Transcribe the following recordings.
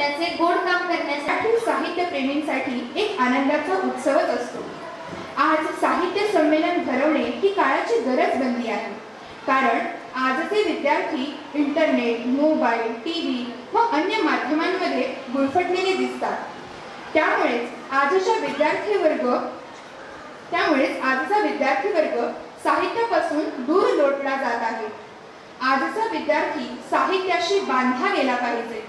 करण्याचे, गोड काम करण्यासाठी साहित्य प्रेमींसाठी एक आनंदाचा उत्सवच असतो। आज साहित्य संमेलन भरवणे ही काळाची गरज बनली आहे, कारण आजचे विद्यार्थी इंटरनेट, मोबाईल, टीव्ही व अन्य माध्यमांमध्ये गुरफटलेले दिसतात। त्यामुळेच आजचा विद्यार्थी वर्ग साहित्यापासून दूर लोटला जात आहे। आजचा विद्यार्थी साहित्याशी बांधला गेला पाहिजे,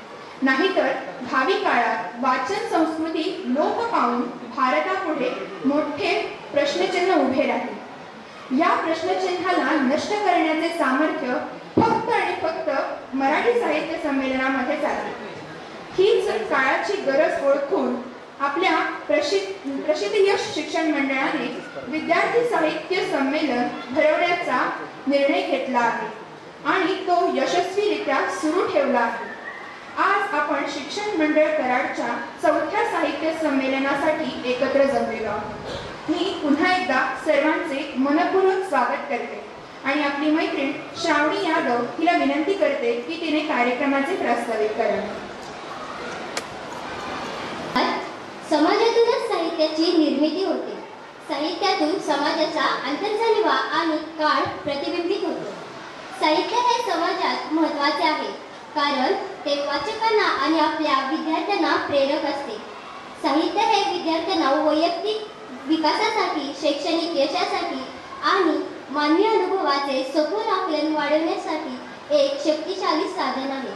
नाहीतर भावी काळात वाचन संस्कृती लोप पावून भारतापुढे मोठे प्रश्नचिन्ह उभे राहील। या प्रश्नचिन्हाला नष्ट करण्याचे सामर्थ्य फक्त आणि फक्त मराठी साहित्य संमेलनामध्येच आहे। हीच काळाची गरज ओळखून आपल्या प्रसिद्ध यश शिक्षण मंडळाने विद्यार्थी साहित्य संमेलन भरवण्याचा निर्णय घेतला आहे आणि तो यशस्वीरित्या सुरू ठेवला आहे। आज आपण शिक्षण मंडळ कराडच्या 4थ्या साहित्य संमेलनासाठी एकत्र जमलेलो आहोत। मी पुन्हा एकदा सर्वांचे मनपूर्वक स्वागत करते आणि आपली मैत्रीण श्रावणी यादव हिला विनंती करते की तिने कार्यक्रमाचे प्रास्ताविक करावे। समाजातूनच साहित्याची निर्मिती होते। साहित्यातून समाजाचा अंतर्जालीवा आणि काळ प्रतिबिंबित होतो। साहित्य हे समाजात महत्त्वाचे आहे, कारण ते वाचकांना आणि आपल्या विद्यार्थ्यांना प्रेरक असते। साहित्य हे विद्यार्थ्यांना वैयक्तिक विकासासाठी, शैक्षणिक यशासाठी आणि मानवी अनुभवाचे सखोल आकलन वाढवण्यासाठी एक शक्तिशाली साधन आहे।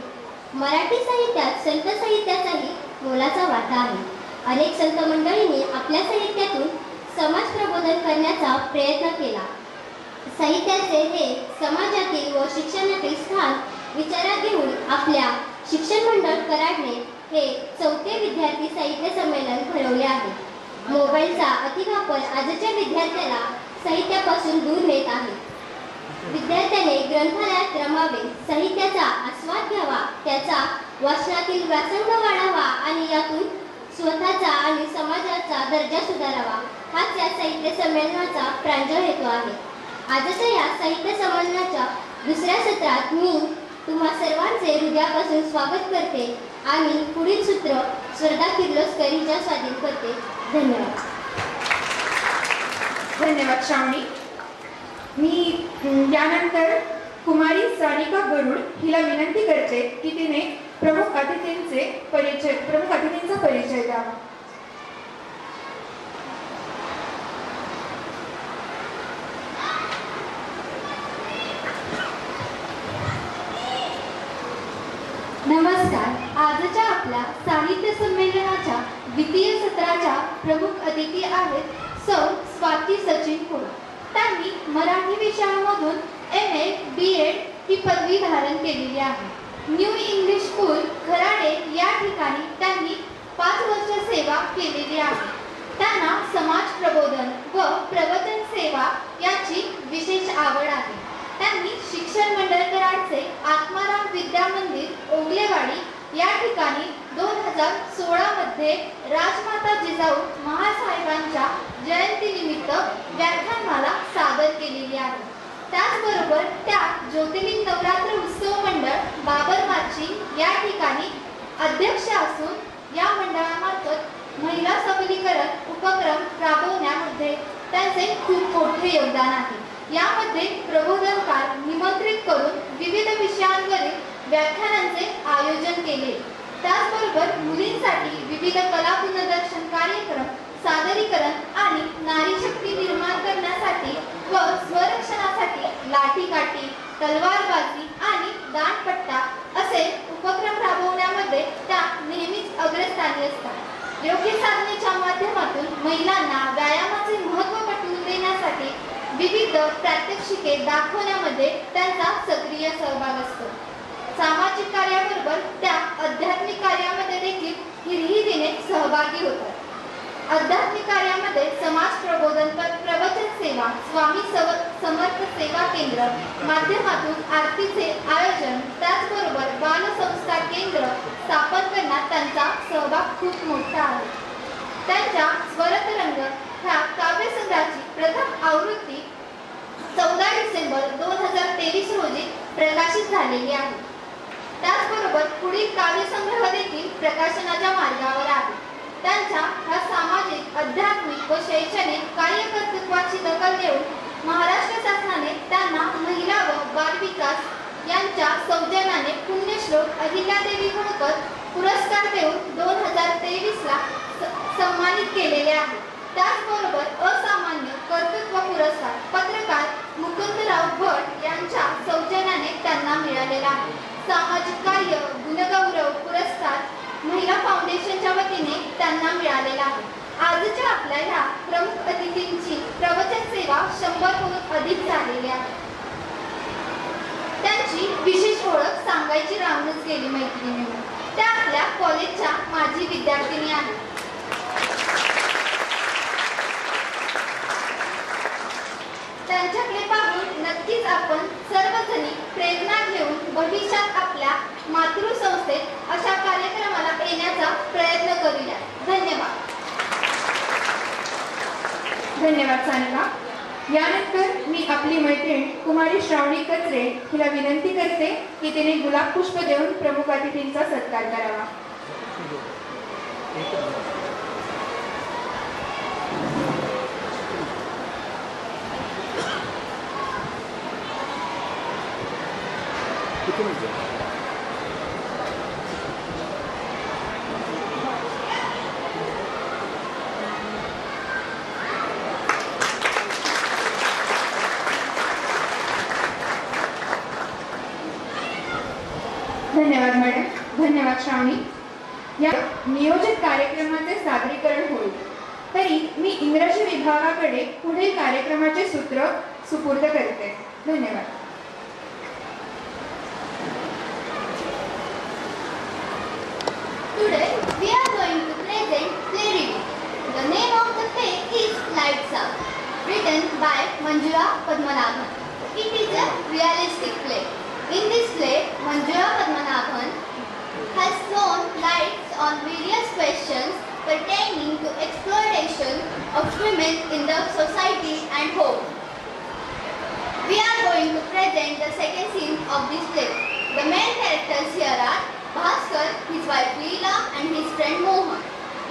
मराठी साहित्यात संत साहित्याचाही मोलाचा वाटा आहे। अनेक संत मंडळींनी आपल्या साहित्यातून समाज प्रबोधन करण्याचा प्रयत्न केला। साहित्याचे हे समाजातील व शिक्षणातील स्थान विचारात घेऊन आपल्या शिक्षण मंडळ कराडने हे 4थे विद्यार्थी साहित्य संमेलन भरवले आहे। मोबाईलचा अतिवापर आजच्या विद्यार्थ्याला साहित्यापासून दूर नेत आहे। विद्यार्थ्याने ग्रंथालयात रमावे, साहित्याचा आस्वाद घ्यावा, त्याचा वाचनातील व्यासंग वाढावा आणि यातून स्वतःचा आणि समाजाचा दर्जा सुधारावा, हाच या साहित्य संमेलनाचा प्रांजळ हेतू आहे। आजच्या या साहित्य संमेलनाच्या 2ऱ्या सत्रात मी तुम्हा सर्वांचे हृदयापासून स्वागत करते आणि पुढील सूत्र स्वर्धा किर्लोस्कर हिच्या स्वाधीन करते। धन्यवाद। धन्यवाद श्रावणी। मी यानंतर कुमारी सानिका गरुड हिला विनंती करते की तिने प्रमुख अतिथींचा परिचय द्यावा। नमस्कार। आजच्या आपल्या साहित्य संमेलनाच्या 2य सत्राच्या प्रमुख अतिथी आहेत सौ स्वाती सचिन खोड। त्यांनी मराठी विषयामधून MA BEd ही पदवी धारण केलेली आहे। न्यू इंग्लिश स्कूल खराडे या ठिकाणी त्यांनी 5 वर्ष सेवा केलेली आहे। त्यांना समाज प्रबोधन व प्रवचन सेवा याची विशेष आवड आहे। त्यांनी शिक्षण मंडळ कराडचे आत्माराम विद्या मंदिर ओगलेवाडी या ठिकाणी 2016 मध्ये राजमाता जिजाऊ महासाहेबांच्या जयंतीनिमित्त व्याख्यानमाला सादर केलेली आहे। त्याचबरोबर त्या ज्योतिर्लिंग नवरात्र उत्सव मंडळ बाबरमाची या ठिकाणी अध्यक्ष असून या मंडळामार्फत महिला सबलीकरण उपक्रम राबवण्यामध्ये त्यांचे खूप मोठे योगदान आहे। यामध्ये प्रबोधनकार निमंत्रित करून विविध विषयांवरील व्याख्यानांचे आयोजन केले। त्याचबरोबर मुलींसाठी विविध कला पुनर्दर्शन कार्यक्रम, सादरीकरण आणि नारी शक्ती निर्माण करण्यासाठी व स्वरक्षणासाठी लाठीकाठी, तलवारबाजी आणि दांडपट्टा असे उपक्रम राबवण्यामध्ये त्या नेहमीच अग्रस्थानी असतात। योग्य साधनेच्या माध्यमातून महिलांना व्यायामाचे महत्त्व पटवून देण्यासाठी विविध प्रात्यक्षिके दाखवण्यामध्ये त्यांचा सक्रिय सहभाग असतो। सामाजिक कार्याबरोबर त्या आध्यात्मिक कार्यामध्ये देखील हिरिरीने सहभागी होतात। आध्यात्मिक कार्यामध्ये समाज प्रबोधन, प्रवचन सेवा, स्वामी समर्थ सेवा केंद्र माध्यमातून आरतीचे आयोजन, त्याचबरोबर बालसंस्कार केंद्र स्थापन करण्यात त्यांचा सहभाग खूप मोठा आहे। त्यांच्या स्वरतरंग ह्या काव्यसंग्रहाची प्रथम आवृत्ती 14 डिसेंबर 2023 रोजी प्रकाशित झालेली आहे। त्याचबरोबर पुढील काव्यसंग्रह देखील प्रकाशनाच्या मार्गावर आहेत. त्यांच्या ह्या सामाजिक, आध्यात्मिक व शैक्षणिक कार्यकर्तृत्वाची दखल घेऊन महाराष्ट्र शासनाने त्यांना महिला व बाल विकास यांच्या सौजन्याने पुण्यश्लोक अहिल्यादेवी होळकर पुरस्कार देऊन 2023ला सन्मानित केलेले आहे. त्याचबरोबर असामान्य कर्तृत्व पुरस्कार पत्रकार मुकुंदराव भट यांच्या सौजन्याने त्यांना मिळालेला आहे. सामाजिक कार्य गुणगौरव पुरस्कार महिला फाउंडेशनच्या वतीने त्यांना मिळालेला आहे. आजच्या आपल्या ह्या प्रमुख अतिथींची प्रवचन सेवा 100 हून अधिक झालेली आहे. त्यांची विशेष ओळख सांगायची राहूनच गेली मैत्रिणींनो. त्या आपल्या कॉलेजच्या माजी विद्यार्थिनी आहेत. त्यांच्याकडे पाहून नक्कीच आपण सर्वजणी प्रेरणा घेऊन भविष्यात आपल्या मातृसंस्थेत अशा कार्यक्रमाला येण्याचा प्रयत्न करूया. धन्यवाद. धन्यवाद सानिका. यानंतर मी आपली मैत्रीण कुमारी श्रावणी कचरे हिला विनंती करते की तिने गुलाब पुष्प देऊन प्रमुख अतिथींचा सत्कार करावा. धन्यवाद मॅडम. धन्यवाद श्रावणी. या नियोजित कार्यक्रमाचे सादरीकरण होईल. तरी मी इंग्रजी विभागाकडे पुढील कार्यक्रमाचे सूत्र सुपूर्द करते. धन्यवाद. Today we are going to present play reading. The name of the play is Lights Out, written by Manjula Padmanabhan. It is a realistic play. In this play, Manjula Padmanabhan has thrown lights on various questions pertaining to exploitation of women in the society and home. We are going to present the second scene of this play. The main characters here are Bhaskar, his wife Leela, and his friend Mohan.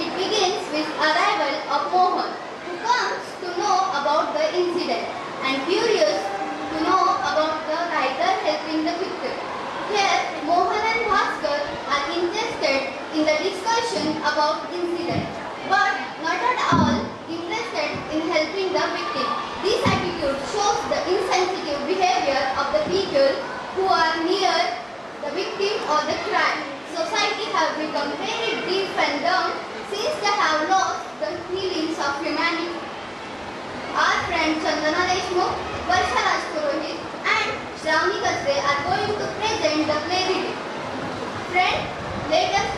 It begins with arrival of Mohan, who comes to know about the incident and curious to know about the writer helping the victim. Here, Mohan and Bhaskar are interested in the discussion about incident, but not at all interested in helping the victim. This attitude shows the insensitive behavior of the people who are near the victim or the crime. Society have become very deep and dumb since they have lost the feelings of humanity. Our friends Chandana Deshmukh, Varsha Rajpurohit and Shravani Katre are going to present the play reading. Friends, let us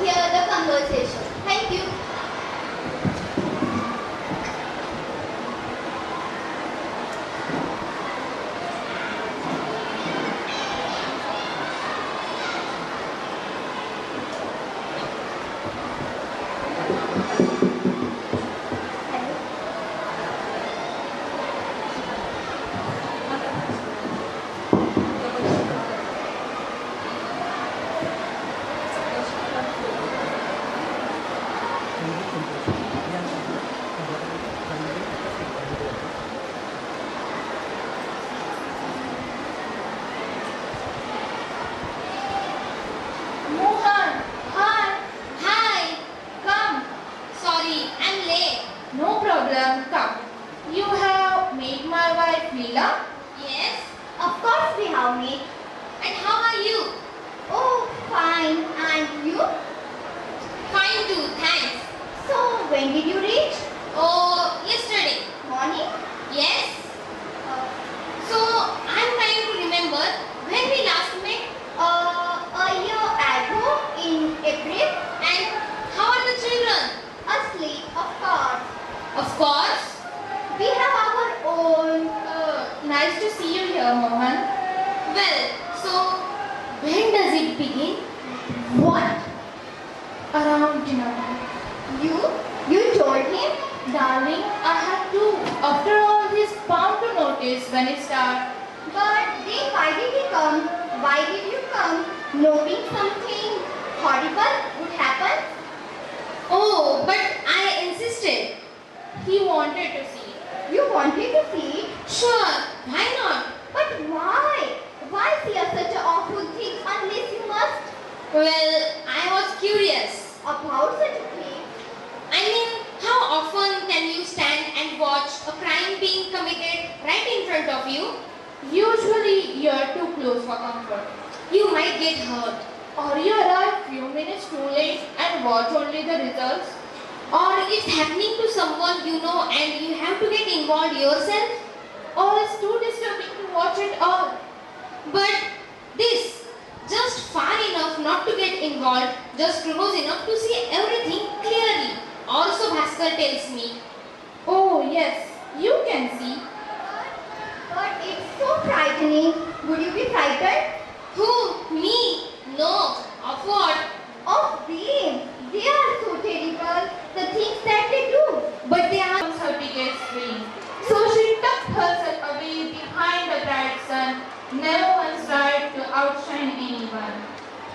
hear the conversation. Thank you. Why did you come? Knowing something horrible happens? Oh, but I insisted. He wanted to see. You wanted to see? Sure, why not? But why? Why see such awful things unless you must? Well, I was curious. About such a thing? I mean, how often can you stand and watch a crime being committed right in front of you? Usually you're too close for comfort. You might get hurt. Or you arrive few minutes too late and watch only the results. Or it's happening to someone you know and you have to get involved yourself. Or it's too disturbing to watch it all. But this, just far enough not to get involved, just close enough to see everything clearly. Also Bhaskar tells me. Oh yes, you can see. But it's so frightening. Would you be frightened? Who? Me? No. Of what? Of them. They are so terrible. The things that they do. But they are... Her biggest dream. So she tucked herself away behind the bright sun, never once tried to outshine anyone.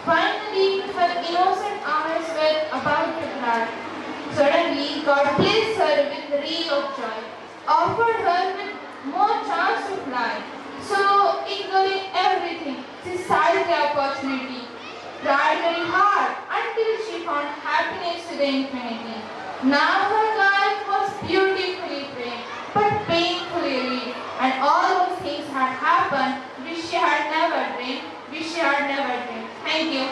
Finally, her innocent eyes were about to cry. Suddenly, God blessed her with a ray of joy, offered her with more chance to fly. So, ignoring everything, she seized the opportunity, tried very hard until she found happiness to the infinity. Now her life was beautifully framed, but painfully real, and all those things had happened which she had never dreamed, Thank you.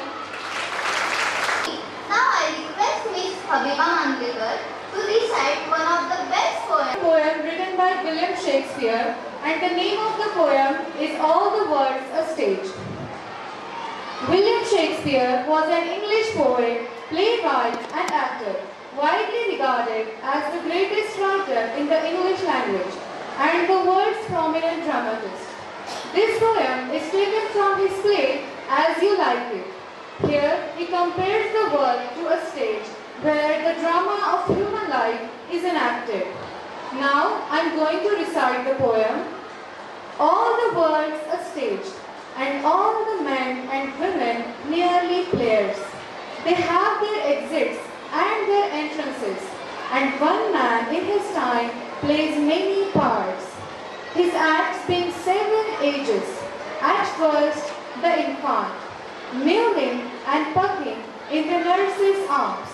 Now I request Miss Habiba Mandekar to recite one of the best poems. Poem written by William Shakespeare, and the name of the poem is All the World's a Stage. William Shakespeare was an English poet, playwright and actor, widely regarded as the greatest writer in the English language and the world's prominent dramatist. This poem is taken from his play As You Like It. Here he compares the world to a stage where the drama of human life is enacted. Now I am going to recite the poem. All the world's a stage, and all the men and women merely players. They have their exits and their entrances, and one man in his time plays many parts. His acts being 7 ages. At first, the infant, mewling and pucking in the nurse's arms.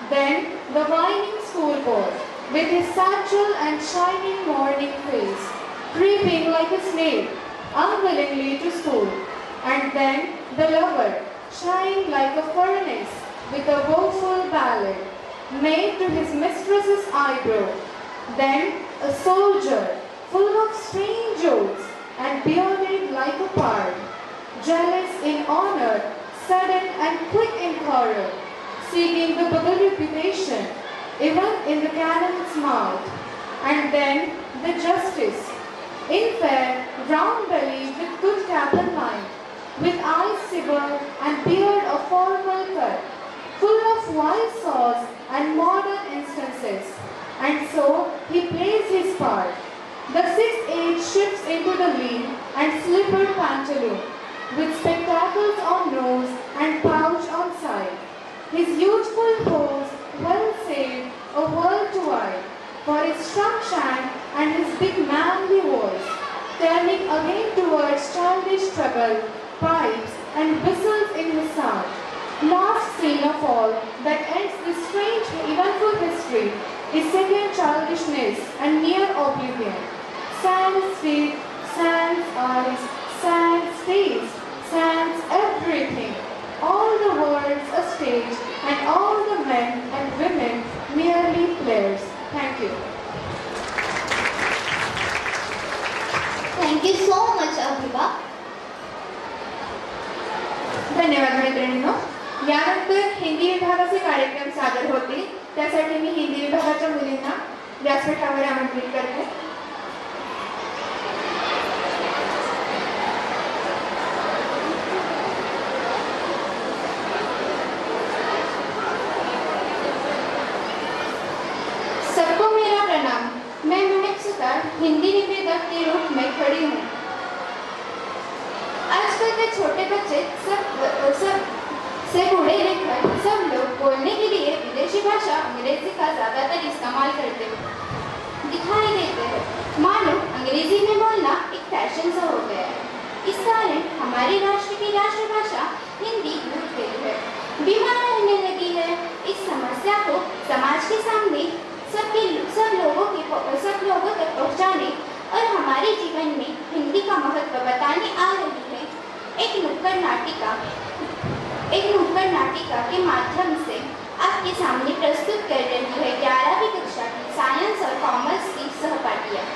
Then the whining schoolboy, with his satchel and shining morning face, creeping like a snail, unwillingly to school. And then the lover, shying like a furnace, with a woeful ballad, made to his mistress's eyebrow. Then a soldier, full of strange oaths, and bearded like a pard, jealous in honor, sudden and quick in horror, seeking the bubble reputation, even in the cannon's mouth. And then the justice, in fair, round belly with good cap and line, with eyes silver and beard of formal cut, full of wild saws and modern instances. And so he plays his part. The 6th age shifts into the lean and slippered pantaloon, with spectacles on nose and pouch on side. His youthful hose well saved a world to eye, for his shrunk shank and his big manly voice, turning again towards childish treble, pipes and whistles in his sound. Last scene of all that ends this strange eventful history is second childishness and near oblivion. Sans feet, sans eyes, sans taste, sans everything. All the world's a stage, and all the men and women merely players. Thank you. Thank you so much, Abhiba. धन्यवाद मैत्रिणींनो. यानंतर हिंदी विभागाचे कार्यक्रम सादर होतील. त्यासाठी मी हिंदी विभागाच्या मुलींना व्यासपीठावर आमंत्रित करते. सबको मेरा प्रणाम. मैं महक सुतार हिंदी निवेदक के रूप में खड़ी हूँ. आजकल के छोटे बच्चे सब से बूढ़े लेकर सब लोग अच्छी भाषा अंग्रेजी का ज़्यादातर इस्तेमाल करते दिखाई देते हैं, मानो अंग्रेजी में बोलना एक फैशन सा हो गया है। इस कारण हमारे राष्ट्र की राष्ट्रभाषा हिंदी लुप्त गई है, बीमार रहने लगी है। इस समस्या को समाज के सामने सब लोगों तक पहुँचाने और हमारे जीवन में हिंदी का महत्व बताने आ रही है एक नुक्कड़ नाटिका के माध्यम से आपके सामने प्रस्तुत कर रही है 11वीं कक्षा की साइंस और कॉमर्स की सहपाठियाँ।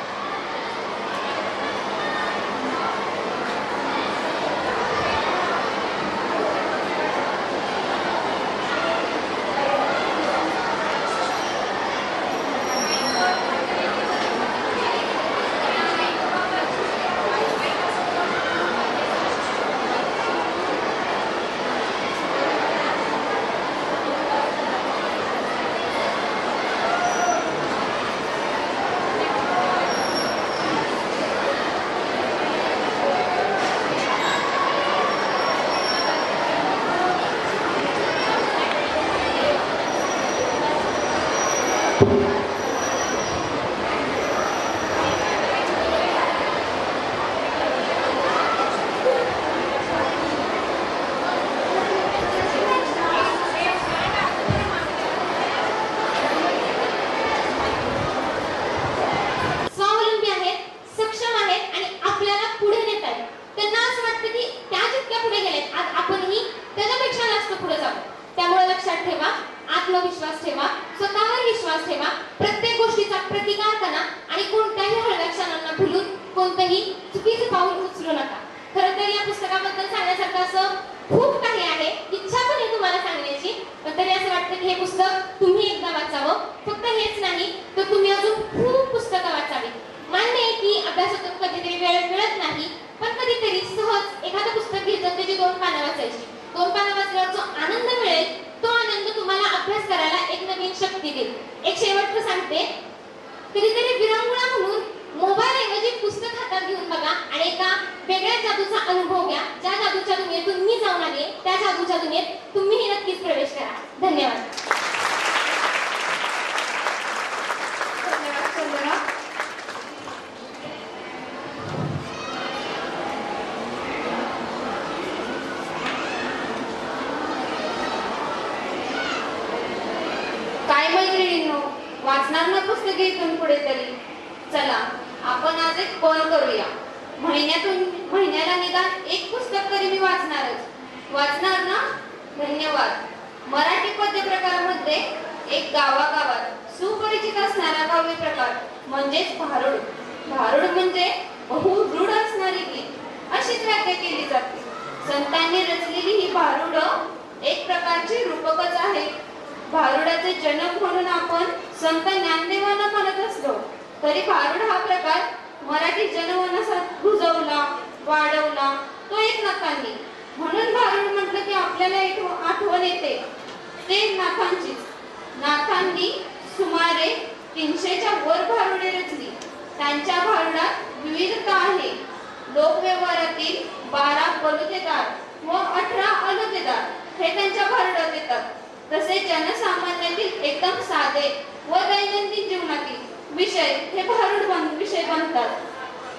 आत्मविश्वास ठेवा, स्वतःवर विश्वास ठेवा, प्रत्येक गोष्टीचा प्रतिकार करा आणि कोणत्याही हळव्या क्षणांना भुलून कोणतंही चुकीचं पाऊल उचलू नका। खरं तर या पुस्तकाबद्दल सांगण्यासारखं असं खूप काही आहे, इच्छा पण आहे तुम्हाला सांगण्याची, पण तरी असं वाटतं की हे पुस्तक तुम्ही एकदा वाचावं। फक्त हेच नाही तर तुम्ही अजून खूप पुस्तकं वाचावी। मान्य आहे की अभ्यासातून कधीतरी वेळ मिळत नाही, पण कधीतरी सहज एखादं पुस्तक घ्यायचं, त्याची 2 पानं वाचायची। 2 पानं वाचल्यावर जो आनंद मिळेल तो आनंद तुम्हाला अभ्यास करायला एक नवीन शक्ती देईल। एक शेवटचं सांगते, कधीतरी विरंगुळा म्हणून मोबाईल ऐवजी पुस्तक हातात घेऊन बघा आणि एका वेगळ्या जादूचा अनुभव घ्या। ज्या जादूच्या दुनियेतून मी जाऊन आले त्या जादूच्या दुनियेत तुम्हीही नक्कीच प्रवेश करा। धन्यवाद। धन्यवाद चंदना। काय मैत्रिणींनो, वाचणार ना पुस्तके इथून पुढे तरी? चला आपण आज एक पण करूया, महिन्याला निदान एक पुस्तक तरी मी वाचणार ना? धन्यवाद। मराठी पद्य प्रकारामध्ये एक गावागावात सुपरिचित असणारा काव्य प्रकार म्हणजेच भारुड। भारुड म्हणजे बहुरूढ असणारी गीत अशीच व्याख्या केली जाते। संतांनी रचलेली ही भारुड एक प्रकारची रूपकच आहे। भारुडाचे जनक म्हणून आपण संत ज्ञानदेवांना म्हणत असलो तरी भारुड हा प्रकार मराठी जनमानसात रुजवला, वाढवला तो एक नाथांनी। म्हणून भारुड म्हटलं की आपल्याला एक आठवण येते ते नाथांचीच। नाथांनी सुमारे 300च्या वर भारुडे रचली। त्यांच्या भारुडात विविधता आहे। लोकव्यवहारातील 12 बलुतेदार व 18 अलुतेदार हे त्यांच्या भारुडात येतात। तसेच जनसामान्यातील एकदम साधे व दैनंदिन जीवनातील विषय हे भारुड विषय बनतात।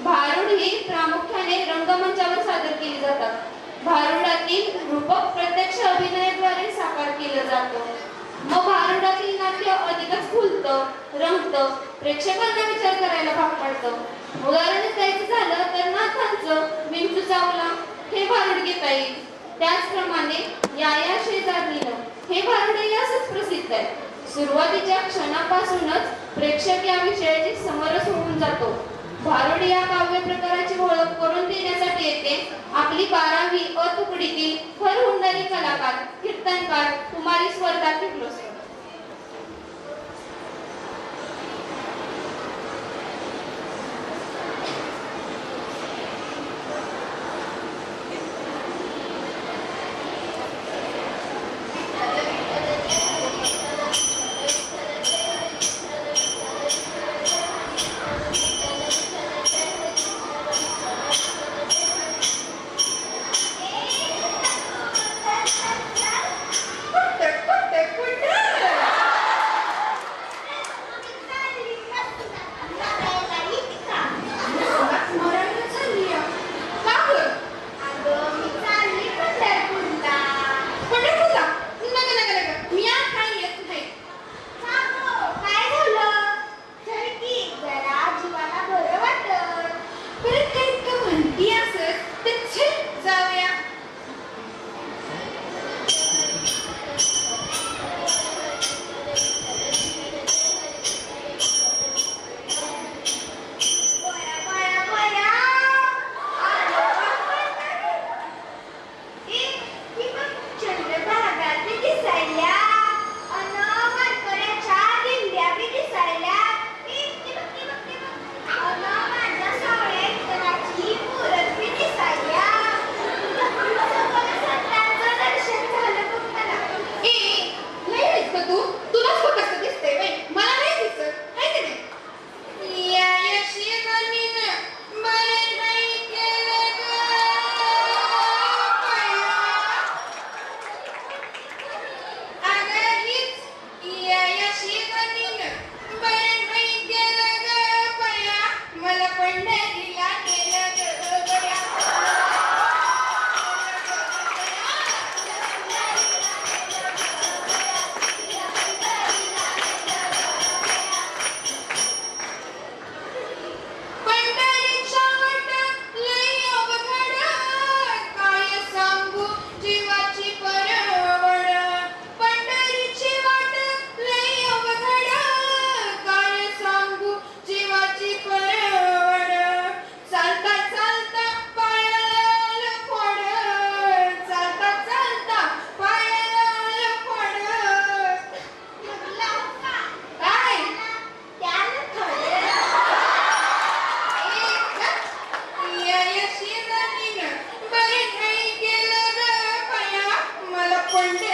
भारुड ही प्रामुख्याने रंगमंचावर सादर केली जातात। भारुडातील रूपक प्रत्यक्ष अभिनयाद्वारे साकार केलं जातं। मग भारुडातील नाट्य अधिकच फुलतं, रंगतं, प्रेक्षकांना विचार करायला भाग पाडतं। उदाहरण द्यायचं झालं तर नाथांचं विंचू चावला हे भारुड घेता येईल। त्याचप्रमाणे या शेजारीनं हे भारुड यासच प्रसिद्ध आहे। सुरुवातीच्या क्षणापासूनच प्रेक्षक या विषयाची समरस होऊन जातो। भारुड या काव्य प्रकाराची ओळख करून देण्यासाठी येते आपली 12वी अ तुकडीतील खरहुंडारी कलाकार कीर्तनकार कुमारी स्वर्धा किर्लोस्कर।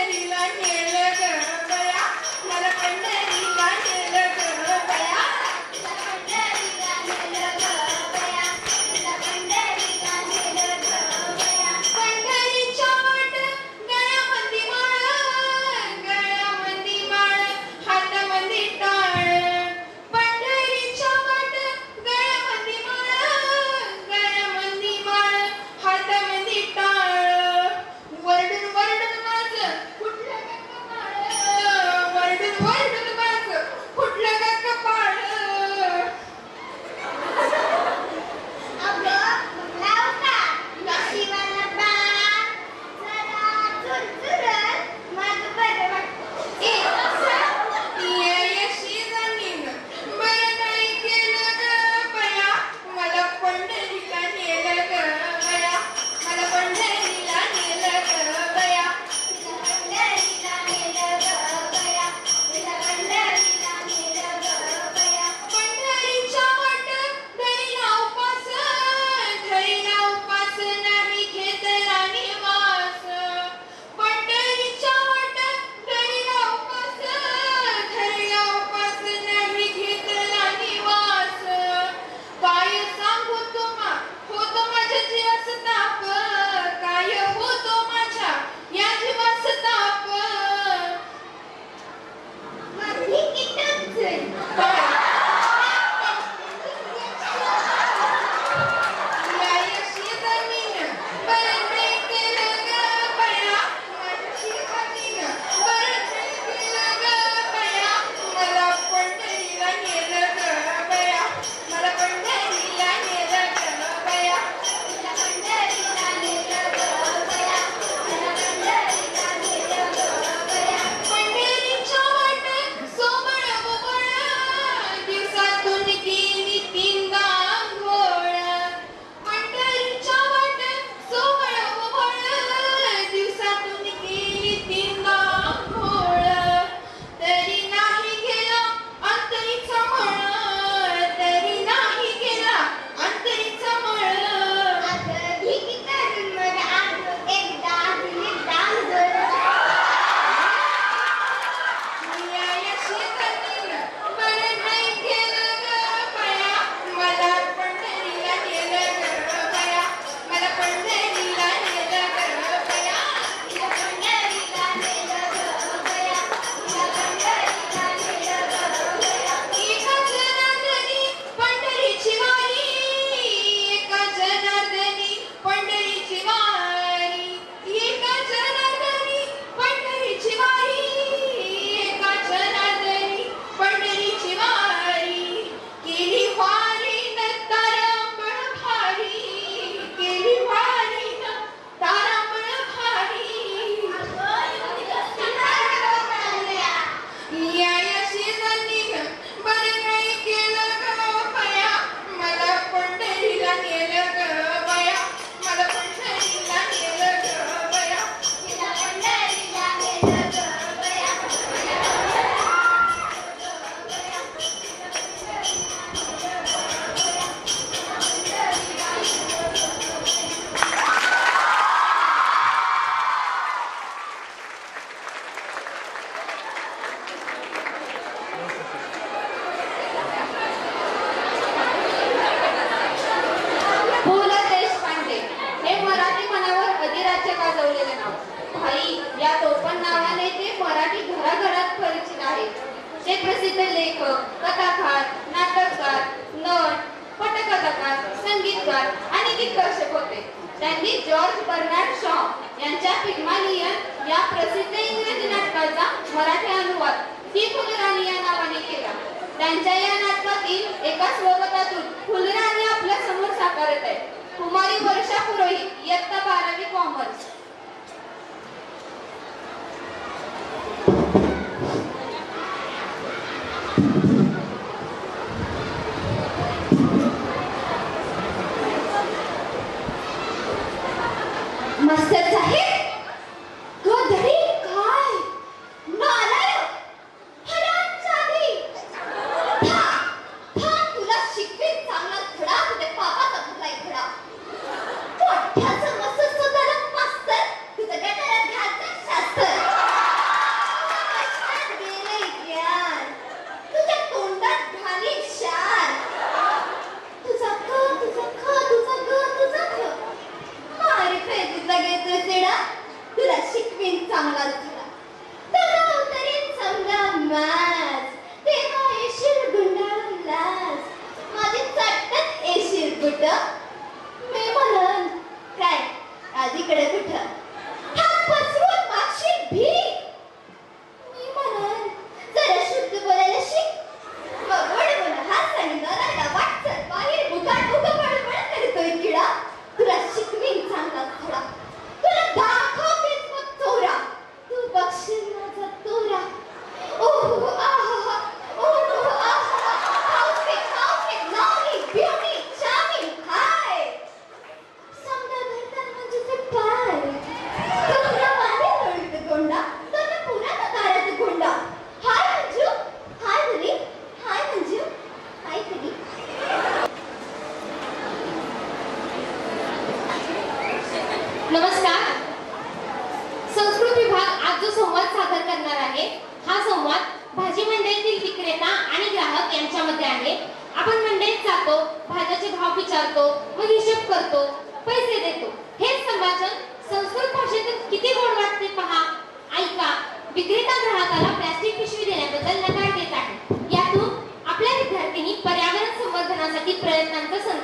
पंढरीला नेलं ग बया, मला पंढरीला नेलं ग बया. पंढरीच्या वाट गळ्यामध्ये माळ, गळ्यामध्ये माळ, हातामध्ये टाळ. पंढरीच्या वाट गळ्यामध्ये माळ, गळ्यामध्ये माळ, हातामध्ये टाळ. वरडून वरडून माझं फुटलं ग कपाळ, वरडून वरडून माझं फुटलं ग कपाळ. ते प्रसिद्ध लेखक, कथाकार, नाटककार, नट, पटकथाकार, संगीतकार आणि दिग्दर्शक होते. त्यांनी जॉर्ज बर्नार्ड शॉ यांच्या पिग्मालियन या प्रसिद्ध इंग्रजी नाटकाचा मराठी अनुवाद ही फुलराणी या नावाने केला. त्यांच्या या नाटकातील एका स्वगतातून फुलराणी आपल्या समोर साकारत आहे. कुमारी वर्षा पुरोहित, इयत्ता 12वी कॉमर्स. मास्तर साहेब, गोधडी काय नालायक हरामजादी. तुला शिकवीत चांगला धडा, तुझे पापाचा भुलाई धडा. पोठ्याचं मस्त स्वतःला मास्तर, तुझं गटारात घालतं शास्त्र.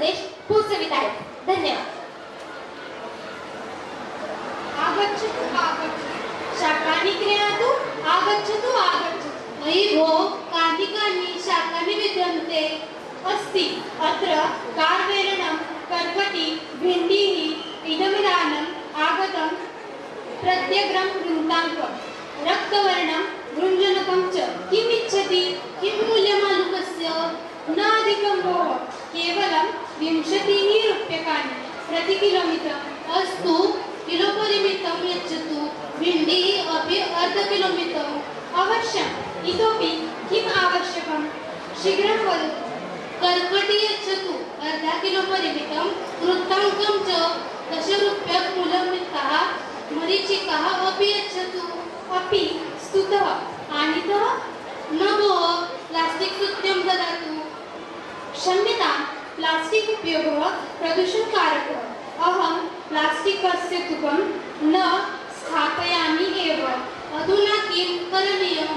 संदेश पोहोचवित आहेत. धन्यवाद. आगच्छतु आगच्छतु शाकानि क्रियातु आगच्छतु आगच्छतु अयि भो कानि कानि शाकानि विद्यन्ते अस्ति अत्र कार्वेरणं कर्कटी भिण्डिः इदमिदानम् आगतं प्रत्यग्रं वृन्ताङ्कं रक्तवर्णं गृञ्जनकं च किम् इच्छति किं मूल्यमालुकस्य न अधिकं भोः केवलं 20 रूप्यकाणि प्रति किलोमीटर् अस्तु किलोपरिमितं यच्छतु भिण्डिः अपि अर्धकिलोमीटर् अवश्यम् इतोपि किम् आवश्यकं शीघ्रं वदतु कर्कटी यच्छतु अर्धकिलोपरिमितं वृत्ताङ्कं च 10 रूप्यकमूल्यमितः मरीचिकाः अपि यच्छतु अपि स्तुतः आनीतः न भोः प्लास्टिक् सूत्यं ददातु क्षम्यतां प्लास्टिक् उपयोगः प्रदूषणकारकः अहं प्लास्टिकस्य तूकं न स्थापयामि एव अधुना किं करणीयं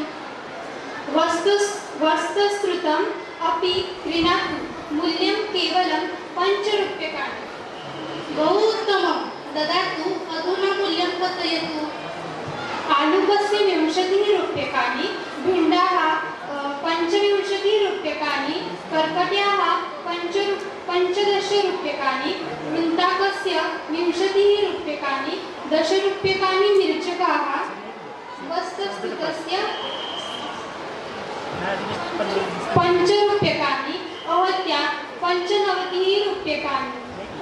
वस्तुस्तृतम् अपि क्रीणातु मूल्यं केवलं 5 रूप्यकाणि बहु उत्तमं ददातु अधुना मूल्यं कथयतु आलुकस्य 20 रूप्यकाणि भिण्डाः 25 रूप्यकाणि कर्कट्याः 15 रूप्यकाणि वृन्ताकस्य 20 रूप्यकाणि 10 रूप्यकाणि मिर्चकाः वस्तुस्तृतस्य 5 रूप्यकाणि अवत्या 95 रूप्यकाणि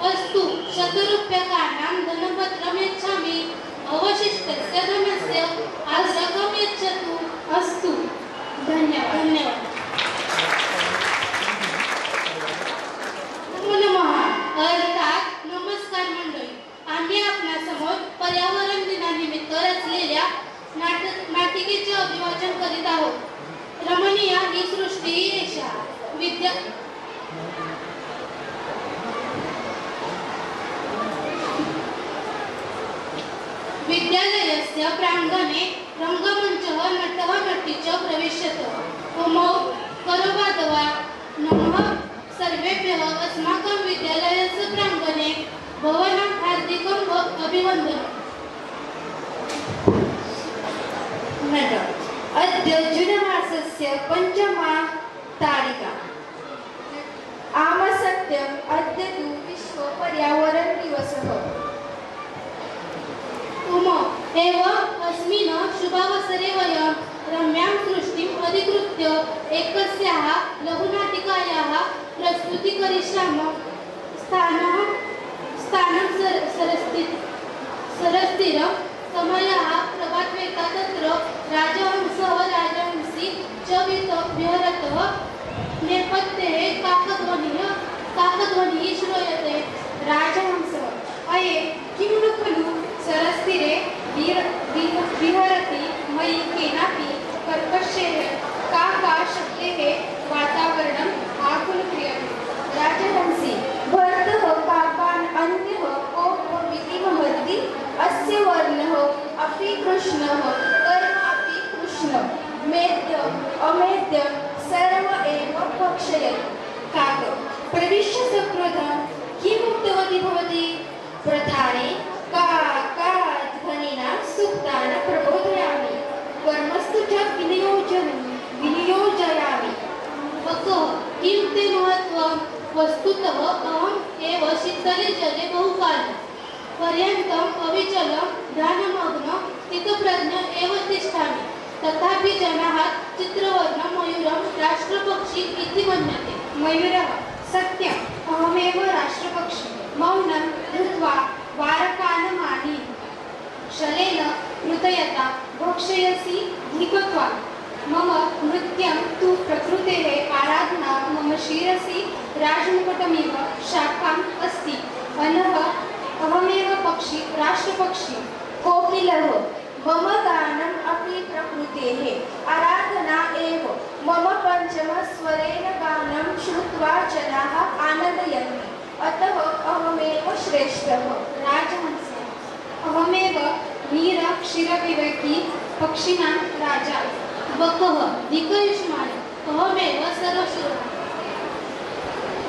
अस्तु 100 रूप्यकाणां धनपत्रं यच्छामि अवशिष्टस्य धनस्य आसकं यच्छतु अस्तु धन्यवाद. अर्थात नमस्कार मंडळी, आम्ही आपणासमोर पर्यावरण दिनानिमित्त रचलेल्या नाटिकेचे अभिवाचन करीत आहोत. रमणीय ही सृष्टी एषा विद्यालयस्य प्राङ्गणे रङ्गमञ्चः नटः नटी च प्रविशतः ओमो करवादवा नमः सर्वेभ्यः अस्माकं विद्यालयस्य प्राङ्गणे भवनं हार्दिकम् अभिवन्दनम्. अद्य जूनमासस्य 5मा तारिका आम सत्यम् अद्य तु विश्व पर्यावरण दिवसः. उम एव अस्मिन् शुभावसरे वयं रम्यां सृष्टिम् अधिकृत्य एकस्याः लघुनाटिकायाः प्रस्तुति करिष्यामः. स्थानं सरस्तिर समयः प्रभातवेता तत्र राजहंसः राजहंसी च विहरतः नेपथ्ये काकध्वनिः श्रूयते. राजहंसः अये किं नु खलु सरस्तीरे विहरति मयि केनापि कर्कशेः काकाशब्देः वातावरणम् आकुलीक्रियते. राजहंसी भरतः काकान् अन्यः कोपमिति महति अस्य वर्णः अपि कृष्णः कर्म अपि कृष्णः मेद्यम् अमेद्यं सर्व एव भक्षयति. काक प्रविश्य सप्रथम किम् उक्तवती भवती? प्रधाने का ध्वनिना सुप्तान् प्रबोधयामि कर्मस्तु च विनियोजयामि. किं ते महत्त्वं? वस्तुतः अहम् एव शीतले जले बहुकालं पर्यन्तम् अविचलं ध्यानमग्नं स्थितप्रज्ञ एव तिष्ठामि. तथापि जनाः चित्रवर्णं मयूरं राष्ट्रपक्षी इति मन्यते. मयूरः सत्यम्, अहमेव राष्ट्रपक्षी. मौनं धृत्वा वारकानमानि शलेन कृतयता भक्षयसि धिकत्वा. मम नृत्यं तु प्रकृतेः आराधना. मम शिरसि राजमुकुटमिव शाखाम् अस्ति. अहमेव पक्षी राष्ट्रपक्षी. कोकिलः मम गानम् अपि प्रकृतेः आराधना एव. मम पञ्चमस्वरेण गानं श्रुत्वा जनाः आनन्दयन्ति. अतः अहमेव श्रेष्ठः. राजहंसः अहमेव नीरक्षीरविवेकी पक्षिणां राजा. बकः दीर्घयुष्मान् अहमेव सर्वशूरः.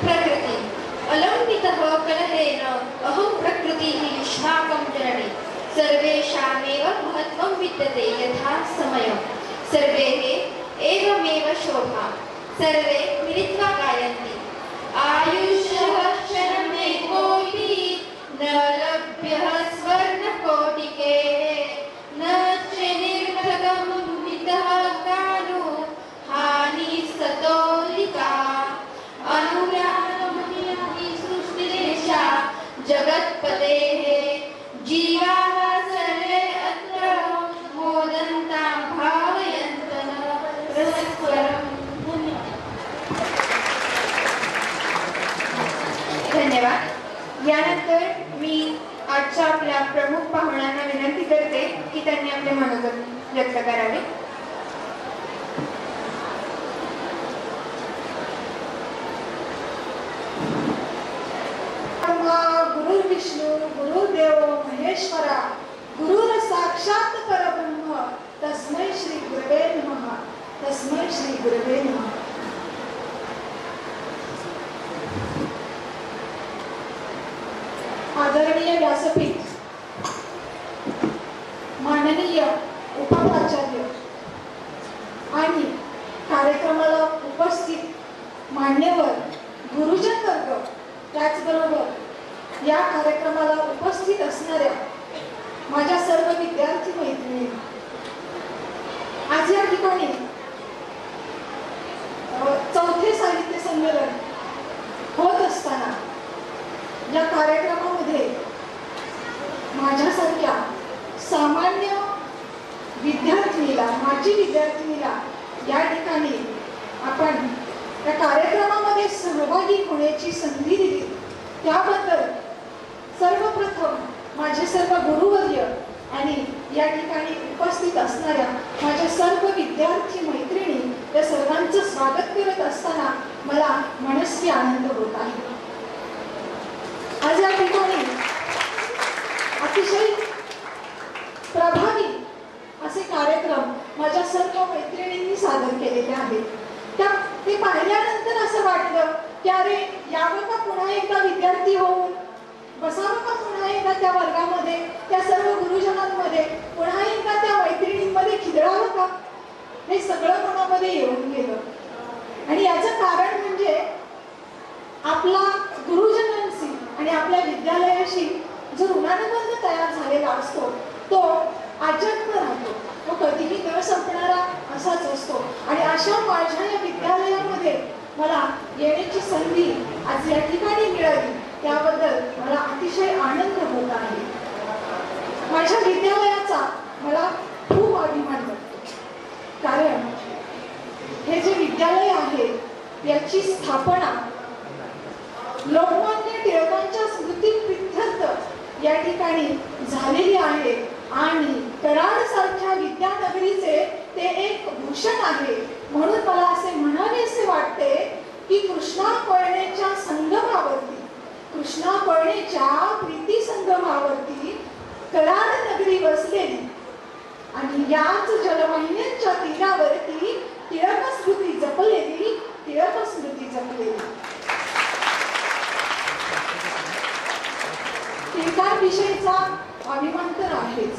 प्रकृति अलम्बितः कलहेन अहं प्रकृतिः युष्माकं जननी सर्वेषामेव महत्त्वं विद्यते यथा समयं सर्वेः एवमेव शोभा सर्वे मिलित्वा गायन्ति आयुष्यः शरणे कोटि न लभ्यः स्वर्णकोटिके न च निर्भगं मितः कालो हानि सतोलिका अनुरागमणि सृष्टिरेषा जगत्पतेः जीवाः सर्वे अत्र मोदन्तां भावयन्तः परस्परं। धन्यवाद. यानंतर मी आजच्या आपल्या प्रमुख पाहुण्यांना विनंती करते की त्यांनी आपले मनोगत व्यक्त करावे. गुरुर्विष्णू गुरुर्देव महेश्वरा गुरुर साक्षात परब्रह्म तस्मै श्री गुरवे नमः तस्मै श्री गुरवे नमः. आदरणीय व्यासपीठ, माननीय उपप्राचार्य आणि कार्यक्रमाला उपस्थित मान्यवर गुरुजन वर्ग, त्याचबरोबर या कार्यक्रमाला उपस्थित असणाऱ्या माझ्या सर्व विद्यार्थी मैत्रिणी, आज या ठिकाणी चौथे साहित्य संमेलन होत असताना या कार्यक्रमामध्ये माझ्यासारख्या सामान्य विद्यार्थिनीला, माजी विद्यार्थिनीला या ठिकाणी आपण या कार्यक्रमामध्ये सहभागी होण्याची संधी दिली त्याबद्दल सर्वप्रथम माझे सर्व गुरुवर्य आणि या ठिकाणी उपस्थित असणाऱ्या माझ्या सर्व विद्यार्थी मैत्रिणी या सर्वांचं स्वागत करत असताना मला मनस्वी आनंद होत आहे. आज या ठिकाणी अतिशय प्रभावी असे कार्यक्रम माझ्या सर्व मैत्रिणींनी सादर केलेले आहेत. ते पाहिल्यानंतर असं वाटलं की अरे यावं का पुन्हा एकदा विद्यार्थी होऊन बसावं का पुन्हा एकदा त्या वर्गामध्ये, त्या सर्व गुरुजनांमध्ये, पुन्हा एकदा त्या मैत्रिणींमध्ये खिदळावं का, हे सगळं मनामध्ये येऊन गेलं. आणि याचं कारण म्हणजे आपला गुरुजनांशी आणि आपल्या विद्यालयाशी जो ऋणानुबंध तयार झालेला असतो तो आजन्म राहतो, तो कधीही न संपणारा असाच असतो. आणि अशा माझ्या या विद्यालयामध्ये मला येण्याची संधी आज या ठिकाणी मिळाली त्याबद्दल मला अतिशय आनंद होत आहे. माझ्या विद्यालयाचा मला खूप अभिमान वाटतो, कारण हे जे विद्यालय आहे याची स्थापना लोकमान्य टिळकांच्या स्मृतिप्रित्यर्थ या ठिकाणी झालेली आहे आणि कराड सारख्या विद्यानगरीचे ते एक भूषण आहे. म्हणून मला असे म्हणावेसे वाटते की कृष्णा कळणेच्या संगमावरती, कृष्णा कळणेच्या प्रीती संगमावरती कराड नगरी वसलेली आणि याच जलवाहिन्यांच्या तीरावरती टिळक स्मृती जपलेली, टिळक स्मृती जपलेली. टिळकांविषयीचा अभिमान तर आहेच,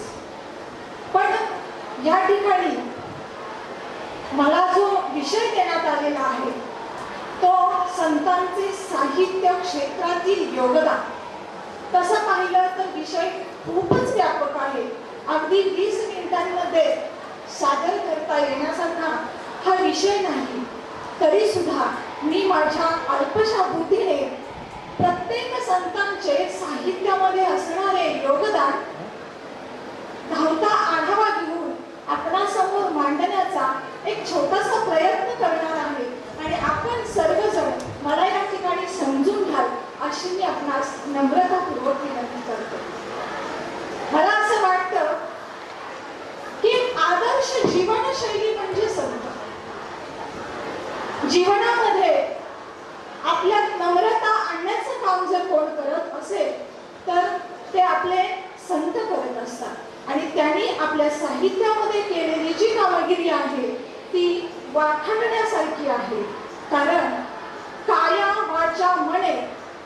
पण या ठिकाणी मला जो विषय देण्यात आलेला आहे तो संतांचे साहित्य क्षेत्रातील योगदान. तसं पाहिलं तर विषय खूपच व्यापक आहे. अगदी 20 मिनिटांमध्ये सादर करता येण्यासारखा हा विषय नाही. तरी सुद्धा मी माझ्या अल्पशा बुद्धीने प्रत्येक संतांचे साहित्यामध्ये असणारे योगदान धावता आढावा घेऊन आपणासमोर मांडण्याचा एक छोटासा प्रयत्न करणार आहे. आणि आपण सर्वजण मला या ठिकाणी समजून घ्याल अशी मी आपणास नम्रतापूर्वक विनंती करतो. मला असं वाटतं की आदर्श जीवनशैली म्हणजे संत. जीवनामध्ये आपल्या नम्रता आणण्याचं काम जर कोण करत असेल तर ते आपले संत करत असतात. आणि त्यांनी आपल्या साहित्यामध्ये केलेली जी कामगिरी आहे ती वाखाणण्यासारखी आहे. कारण काया वाचा मने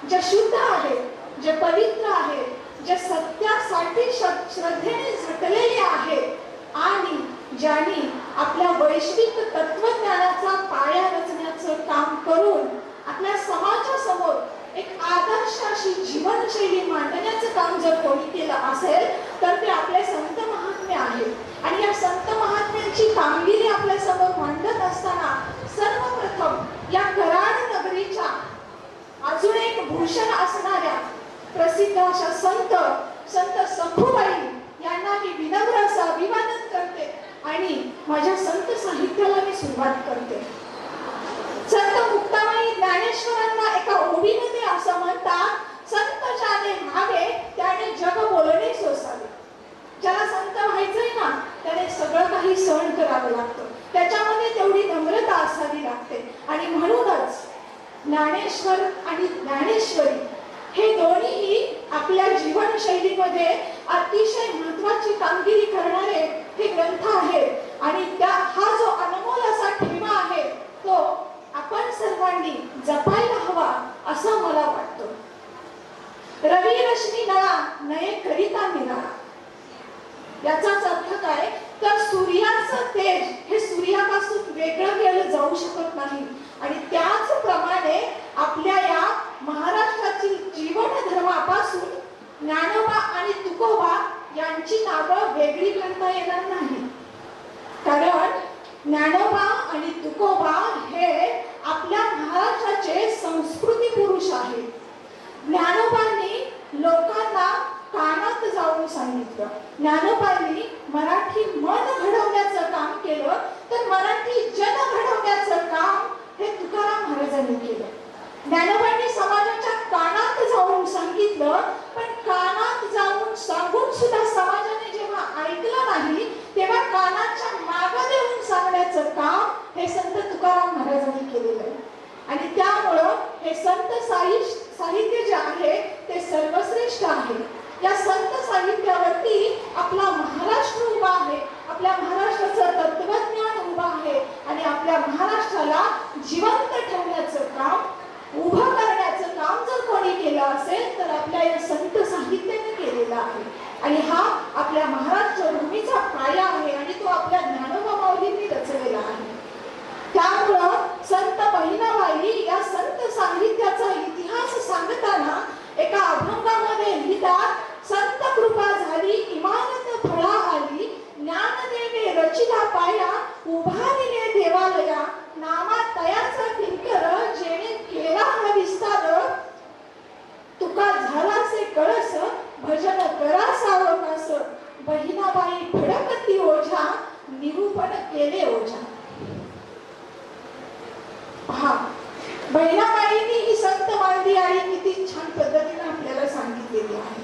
जे शुद्ध आहेत, जे पवित्र आहेत, जे सत्यासाठी श्रद्धेने झटलेले आहेत आणि ज्यांनी आपल्या वैश्विक तत्वज्ञानाचा पाया रचण्याचं काम करून आपल्या समाजासमोर एक आदर्श अशी जीवनशैली मांडण्याचं काम जर कोणी केलं असेल तर ते आपले संत महात्मे आहेत. आणि या संत महात्म्यांची कामगिरी आपल्या समोर मांडत असताना सर्वप्रथम या कराड नगरीच्या अजून एक भूषण असणाऱ्या प्रसिद्ध अशा संत सखुबाई यांना मी विनम्र असं अभिवादन करते आणि माझ्या संत साहित्याला मी सुरुवात करते. संत मुक्ताबाई ज्ञानेश्वरांना एका ओळीने ते असं म्हणतात, संत ज्याने व्हावे त्याने जग बोलणे सोसावे. ज्याला संत व्हायचंय ना त्याने सगळं काही सहन करावं लागतं, त्याच्यामध्ये तेवढी नम्रता असावी लागते. आणि म्हणूनच ज्ञानेश्वर आणि ज्ञानेश्वरी हे दोन्हीही आपल्या जीवनशैलीमध्ये अतिशय महत्वाची कामगिरी करणारे हे ग्रंथ आहेत. आणि हा जो अनमोल असा ठेवा आहे तो आपण सर्वांनी जपायला हवा असं मला वाटतं. रवी रश्मी नळा नये करिता निराळा, याचाच अर्थ काय तर सूर्याचं तेज हे सूर्यापासून वेगळं केलं जाऊ शकत नाही. आणि त्याचप्रमाणे आपल्या या महाराष्ट्रातील जीवन धर्मापासून ज्ञानोबा आणि तुकोबा यांची नावं वेगळी करता येणार नाही. कारण ज्ञानोबा आणि तुकोबा हे आपल्या महाराष्ट्राचे संस्कृती पुरुष आहेत. ज्ञानोबांनी लोकांना कानात जाऊन सांगितलं. ज्ञानोबांनी मराठी मन घडवण्याचं काम केलं तर मराठी जन घडवण्याचं काम हे तुकाराम महाराजांनी केलं. ज्ञानोबांनी समाजाच्या कानात जाऊन सांगितलं, पण कानात जाऊन सांगून सुद्धा समाजाने जेव्हा ऐकलं नाही तेव्हा कानाच्या मागं देऊन सांगण्याचं काम हे संत तुकाराम महाराजांनी केलेलं आहे. आणि त्यामुळं हे संत साहित्य जे आहे ते सर्वश्रेष्ठ आहे. या संत साहित्यावरती आपला महाराष्ट्र उभा आहे, आपल्या महाराष्ट्राचं तत्वज्ञान उभा आहे आणि आपल्या महाराष्ट्राला जिवंत ठेवण्याचं काम, उभं करण्याचं काम जर कोणी केलं असेल तर आपल्या या संत साहित्याने केलेलं आहे. आणि हा आपल्या महाराष्ट्र भूमीचा पाया आहे आणि तो आपल्या ज्ञानोबा माऊलींनी रचलेला आहे. त्यामुळं संत बहिणाबाई या संत साहित्याचा इतिहास सांगताना एका अभंगामध्ये लिहितात, संत कृपा झाली इमानत फळा आली, ज्ञानदेवे रचिला पाया, उभारिले देवालया, नामा तयाचा किंकर जेणे केला हा विस्तार, तुका झालासे कळस भजन करा सावकास, बहिणाबाई फडकती ओझा निरूपण केले ओझा. पहा, बहिणाबाईंनी ही संत मांडली आणि किती छान पद्धतीने आपल्याला सांगितलेली आहे.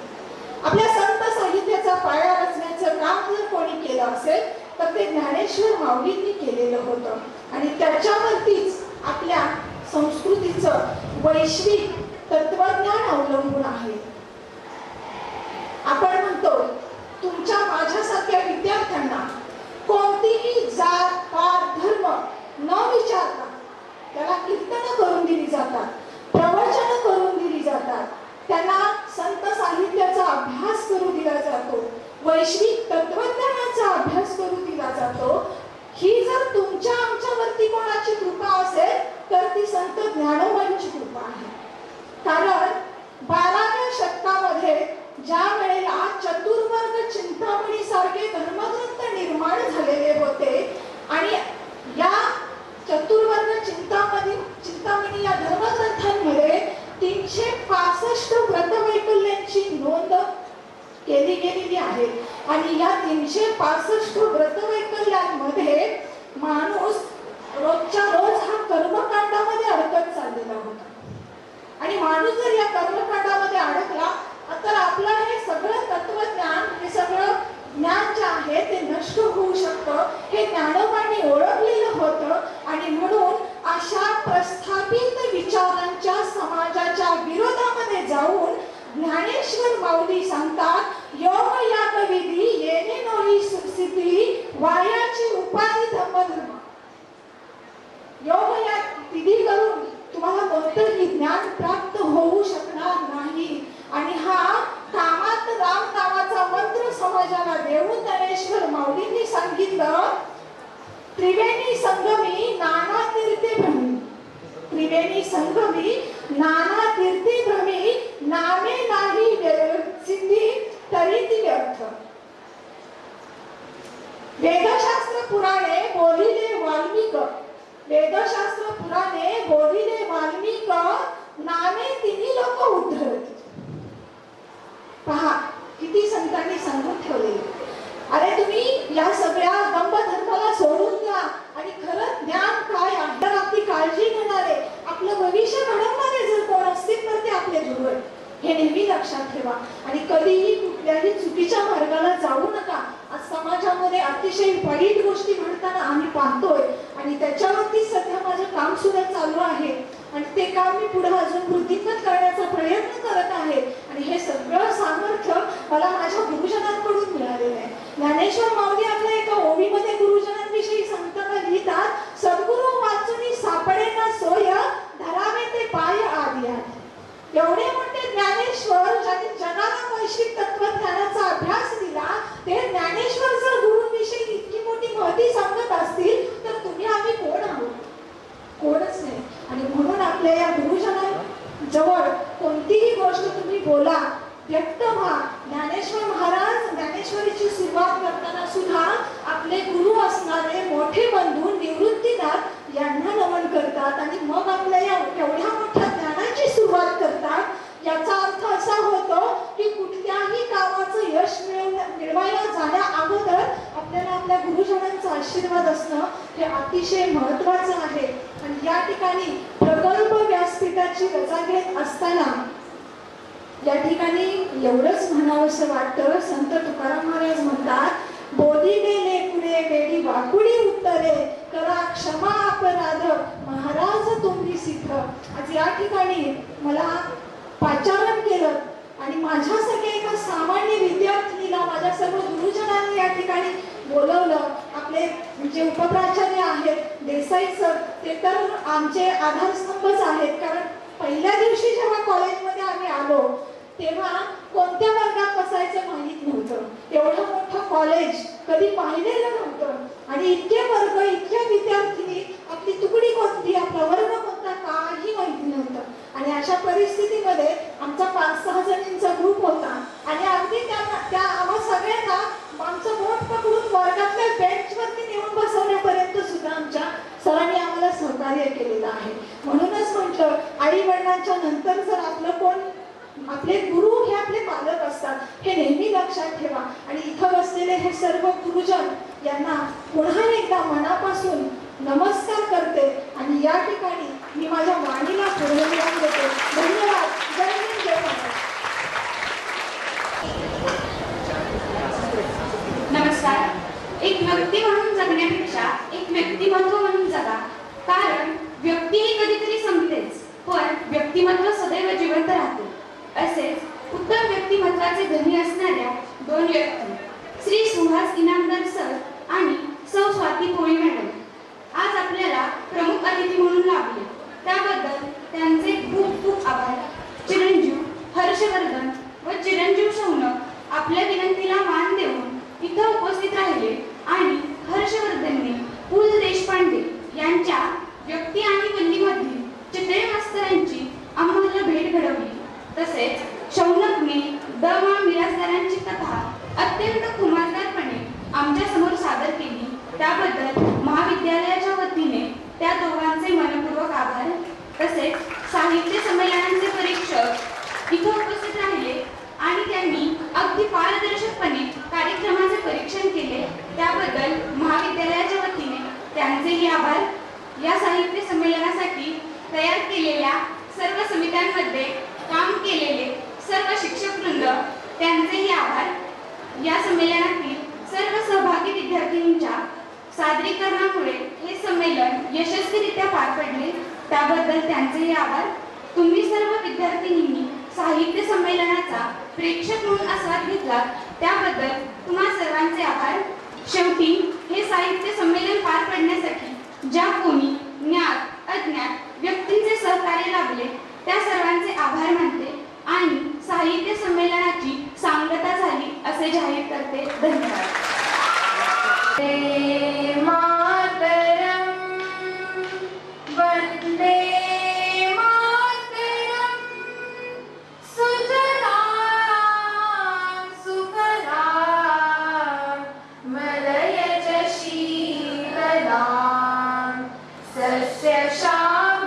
आपल्या संत साहित्याचा पाया रचण्याचं काम जर कोणी केलं असेल तर ते ज्ञानेश्वर माऊलींनी केलेलं होतं. आणि त्याच्यावरतीच आपल्या संस्कृतीचं वैश्विक तत्वज्ञान अवलंबून आहे. आपण म्हणतो तुमच्या माझ्यासारख्या विद्यार्थ्यांना कोणतीही जात पात धर्म न विचारता त्याला कीर्तन करून दिली जातात, प्रवचन करून दिली जातात, त्यांना संत साहित्याचा अभ्यास करू दिला जातो, वैश्विक तत्वज्ञानाचा अभ्यास करू दिला जातो. ही जर तुमच्या आमच्यावरती कोणाची कृपा असेल तर ती संत ज्ञानोबांची कृपा आहे. कारण 12व्या शतकामध्ये ज्या वेळेला चतुर्वर्ग चिंतामणी सारखे धर्मग्रंथ निर्माण झालेले होते आणि या चतुर्वर्ग चिंतामणी या धर्मग्रंथांमध्ये 365 व्रतवैकल्यांची नोंद केली गेलेली आहे. आणि या 365 व्रतवैकल्यांमध्ये माणूस रोजच्या रोज हा कर्मकांडामध्ये अडकत चाललेला होता. आणि माणूस जर या कर्मकांडामध्ये अडकला तर आपलं हे सगळं तत्वज्ञान, हे सगळं ज्ञान जे आहे ते नष्ट होऊ शकतं. हे ज्ञानोबांनी ओळखलेलं होतं. आणि म्हणून अशा प्रस्थापित विचारांच्या समाजाच्या विरोधामध्ये जाऊन ज्ञानेश्वर माऊली सांगतात, योग याग विधी येणे नोही सुखसिद्धी, वायाची उपाधी धम्मधर्म. योग या विधी करून तुम्हाला कोणतंही ज्ञान प्राप्त होऊ शकणार नाही. आणि हा कामात राम नावाचा मंत्र समाजाला देऊन ज्ञानेश्वर माऊलींनी सांगितलं, त्रिवेणी संगमी नाना तीर्थे भ्रमी, त्रिवेणी संगमी नाना तीर्थे भ्रमी, नामे नाही सिद्धी तरी ती व्यर्थ. वेदशास्त्र पुराणे बोलिले वाल्मिक, वेदशास्त्र पुराणे बोलिले वाल्मिक, नामे तिन्ही लोक उद्धरती. पहा किती संतांनी सांगून ठेवले. अरे तुम्ही या सगळ्या दंभ धर्माला सोडून द्या आणि खरं ज्ञान काय आहे, तर आपली काळजी घेणारे, आपलं भविष्य घडवणारे जर कोण असतील तर ते आपले गुरु आहेत. हे नेहमी लक्षात ठेवा आणि कधीही कुठल्याही चुकीच्या मार्गाला जाऊ नका. आज समाजामध्ये अतिशय वाईट गोष्टी घडताना आम्ही पाहतोय आणि त्याच्यावरती सध्या माझं काम सुद्धा चालू आहे आणि ते काम मी पुढे अजून वृद्धिंगत करण्याचा प्रयत्न करत आहे. आणि हे सगळं सामर्थ्य मला माझ्या गुरुजनांकडून मिळालेलं आहे. ज्ञानेश्वर माऊली आपल्या एका ओवीमध्ये गुरुजनांविषयी सांगताना लिहितात, सद्गुरु वाचुनी सापडे ना सोय, धरावे ते पाय आदी आधी. एवढे मोठे ज्ञानेश्वर ज्यांनी जगाला वैश्विक तत्वज्ञानाचा अभ्यास दिला, ते ज्ञानेश्वर जर गुरुंविषयी इतकी मोठी महती सांगत असतील तर तुम्ही आम्ही कोण आहोत? कोणच नाही. आणि म्हणून आपल्या या गुरुजनांजवळ कोणतीही गोष्ट तुम्ही बोला, व्यक्त व्हा. ज्ञानेश्वर महाराज ज्ञानेश्वरीची सुरुवात करताना सुद्धा आपले गुरु असणारे मोठे बंधू निवृत्तीनाथ यांना नमन करतात आणि मग आपल्या या एवढ्या मोठ्या ज्ञानाची सुरुवात करतात. याचा अर्थ असा होतो की कुठल्याही कामाचं यश मिळवायला जाण्या अगोदर आपल्याला आपल्या गुरुजनांचा आशीर्वाद असणं हे अतिशय महत्वाचं आहे. आणि या ठिकाणी प्रकल्प व्यासपीठाची रजा घेत असताना या ठिकाणी एवढंच म्हणावंसं वाटतं. संत तुकाराम महाराज म्हणतात, बोधिले लेकुडे वेडी वाकुडी उत्तरे, करा क्षमा अपराध महाराज तुम्ही सिद्ध. आज या ठिकाणी मला पाचारण केलं आणि माझ्यासारख्या एका सामान्य विद्यार्थिनीला माझ्या सर्व गुरुजनांनी या ठिकाणी बोलवलं. आपले जे उपप्राचार्य आहेत देसाई सर, ते तर आमचे आधारस्तंभच आहेत. कारण पहिल्या दिवशी जेव्हा कॉलेजमध्ये आम्ही आलो तेव्हा कोणत्या वर्गात बसायचं माहित नव्हतं. एवढं मोठं कॉलेज कधी पाहिलेलं नव्हतं आणि इतके वर्ग, इतक्या विद्यार्थिनी, आपली तुकडी कोणती, आपला वर्ग कोणता, काही माहिती नव्हतं. आणि अशा परिस्थितीमध्ये आमचा 5-6 जणींचा ग्रुप होता आणि अगदी त्या आम्हा सगळ्यांना आमचं बोट पकडून वर्गातल्या बेंचवरती नेऊन बसवण्यापर्यंत सुद्धा आमच्या सरांनी आम्हाला सहकार्य केलेलं आहे. म्हणूनच म्हटलं, आई वडिलांच्या नंतर जर आपलं कोण, आपले गुरु हे आपले पालक असतात, हे नेहमी लक्षात ठेवा. आणि इथं बसलेले हे सर्व गुरुजन यांना पुन्हा एकदा मनापासून नमस्कार करते आणि या ठिकाणी मी माझ्या वाणीला पूर्णविराम देते. धन्यवाद. जय हिंद, जय महाराष्ट्र. नमस्कार. एक व्यक्ती म्हणून जगण्यापेक्षा एक व्यक्तिमत्व म्हणून जगा. कारण व्यक्ती ही कधीतरी संपतेच, पण व्यक्तिमत्व सदैव जिवंत राहते. असेच उत्तम व्यक्तिमत्वाचे धनी असणाऱ्या 2 व्यक्ती, श्री सुहास इनामदार सर आणि सौ स्वाती पोळी मॅडम आज आपल्याला प्रमुख अतिथी म्हणून लाभले. त्याबद्दल त्यांचे खूप खूप आभार. चिरंजीव हर्षवर्धन व चिरंजीव शौनक आपल्या विनंतीला मान देऊन इथं उपस्थित राहिले आणि हर्षवर्धनने पु ल देशपांडे यांच्या व्यक्ती आणि वल्लीमधील चितळे मास्तरांची आम्हाला भेट घडवली. तसेच शौनकने द मा मिरासदारांची कथा अत्यंत खुमासदारपणे आमच्या समोर सादर केली. त्याबद्दल महाविद्यालयाच्या वतीने त्या दोघांचे मनपूर्वक आभार. तसेच साहित्य संमेलनांचे परीक्षक इथं उपस्थित राहिले आणि त्यांनी अगदी पारदर्शकपणे कार्यक्रमाचे परीक्षण केले. त्याबद्दल महाविद्यालयाच्या वतीने त्यांचेही आभार. या साहित्य संमेलनासाठी तयार केलेल्या सर्व समित्यांमध्ये काम केलेले सर्व शिक्षकवृंद त्यांचेही आभार. या संमेलनातील सर्व सहभागी विद्यार्थ्यांच्या सादरीकरणामुळे हे संमेलन यशस्वीरित्या पार पडले. त्याबद्दल त्यांचेही आभार. तुम्ही सर्व विद्यार्थिनींनी साहित्य संमेलनाचा प्रेक्षक म्हणून आस्वाद घेतला त्याबद्दल तुम्हा सर्वांचे आभार. शेवटी हे साहित्य संमेलन पार पडण्यासाठी ज्या कोणी ज्ञात अज्ञात व्यक्तींचे सहकार्य लाभले त्या सर्वांचे आभार मानते सस्यशामलां